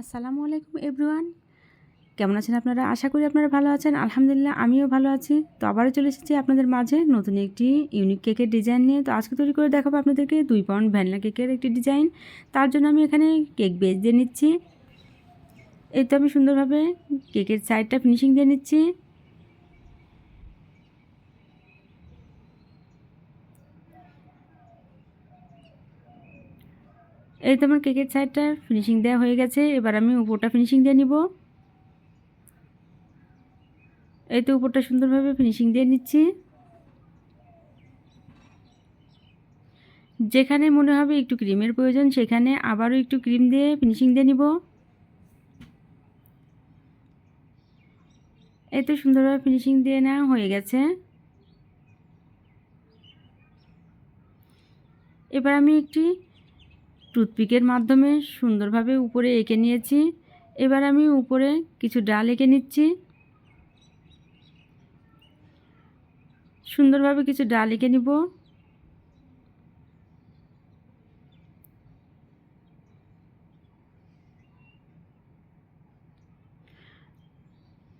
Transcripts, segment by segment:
আসসালামু আলাইকুম এভরিওয়ান। কেমন আছেন আপনারা? আশা করি আপনারা ভালো আছেন। আলহামদুলিল্লাহ আমিও ভালো আছি। তো আবারও চলে এসেছি আপনাদের মাঝে নতুন একটি ইউনিক কেকের ডিজাইন নিয়ে। তো আজকে তৈরি করে দেখাবো আপনাদেরকে 2 পাউন্ড ভ্যানিলা কেকের একটি ডিজাইন। তার জন্য আমি এখানে কেক বেস দিয়ে নিচ্ছি। এই তো আমি সুন্দরভাবে কেকের সাইডটা ফিনিশিং দিয়ে নিচ্ছি। এই তো আমার কেকের সাইডটা ফিনিশিং দেওয়া হয়ে গেছে। এবার আমি উপরটা ফিনিশিং দিয়ে নিব। এই তো উপরটা সুন্দরভাবে ফিনিশিং দিয়ে নিচ্ছি। যেখানে মনে হবে একটু ক্রিমের প্রয়োজন সেখানে আবারও একটু ক্রিম দিয়ে ফিনিশিং দিয়ে নিব। এই তো সুন্দরভাবে ফিনিশিং দিয়ে নেওয়া হয়ে গেছে। এবার আমি একটি টুথপিকের মাধ্যমে সুন্দরভাবে উপরে এঁকে নিয়েছি। এবার আমি উপরে কিছু ডাল এঁকে নিচ্ছি। সুন্দরভাবে কিছু ডাল এঁকে নিব।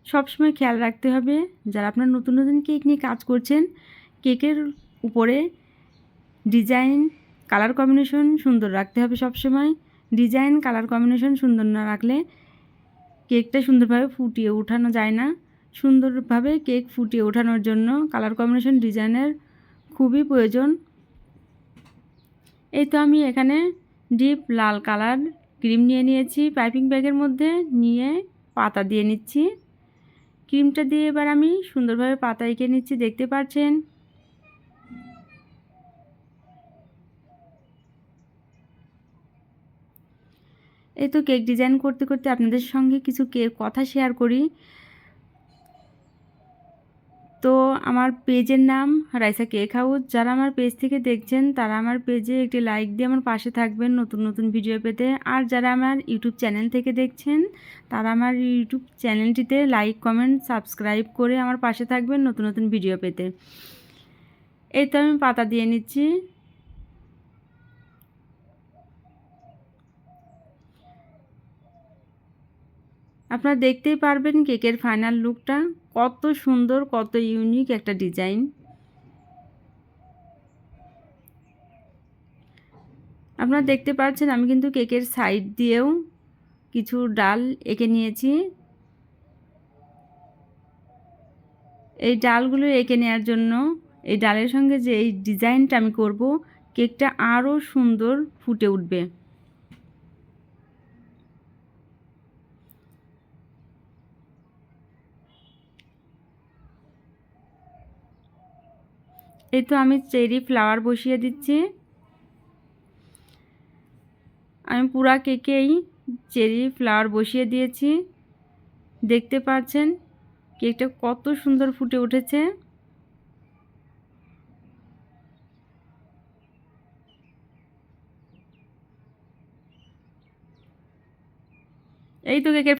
সবসময় খেয়াল রাখতে হবে যারা আপনার নতুন নতুন কেক নিয়ে কাজ করছেন, কেকের উপরে ডিজাইন কালার কম্বিনেশন সুন্দর রাখতে হবে সবসময়। ডিজাইন কালার কম্বিনেশন সুন্দর না রাখলে কেকটা সুন্দরভাবে ফুটিয়ে ওঠানো যায় না। সুন্দরভাবে কেক ফুটিয়ে ওঠানোর জন্য কালার কম্বিনেশন ডিজাইনের খুবই প্রয়োজন। এই তো আমি এখানে ডিপ লাল কালার ক্রিম নিয়ে নিয়েছি, পাইপিং ব্যাগের মধ্যে নিয়ে পাতা দিয়ে নিচ্ছি। ক্রিমটা দিয়ে এবার আমি সুন্দরভাবে পাতা এঁকে নিচ্ছি, দেখতে পাচ্ছেন। এই তো কেক ডিজাইন করতে করতে আপনাদের সঙ্গে কিছু কথা শেয়ার করি। তো আমার পেজের নাম রাইসা কেক হাউস। যারা আমার পেজ থেকে দেখছেন তারা আমার পেজে একটি লাইক দিয়ে আমার পাশে থাকবেন নতুন নতুন ভিডিও পেতে। আর যারা আমার ইউটিউব চ্যানেল থেকে দেখছেন তারা আমার ইউটিউব চ্যানেলটিতে লাইক কমেন্ট সাবস্ক্রাইব করে আমার পাশে থাকবেন নতুন নতুন ভিডিও পেতে। এই তো আমি পাতা দিয়ে নিচ্ছি। আপনারা দেখতেই পারবেন কেকের ফাইনাল লুকটা কত সুন্দর, কত ইউনিক একটা ডিজাইন। আপনারা দেখতে পাচ্ছেন আমি কিন্তু কেকের সাইড দিয়েও কিছু ডাল এঁকে নিয়েছি। এই ডালগুলো এঁকে নেওয়ার জন্য এই ডালের সঙ্গে যে এই ডিজাইনটা আমি করব, কেকটা আরও সুন্দর ফুটে উঠবে। এই তো আমি চেরি ফ্লাওয়ার বসিয়ে দিচ্ছি। আমি পুরা কেকেই চেরি ফ্লাওয়ার বসিয়ে দিয়েছি। দেখতে পাচ্ছেন কেকটা কত সুন্দর ফুটে উঠেছে। এই তো কেকের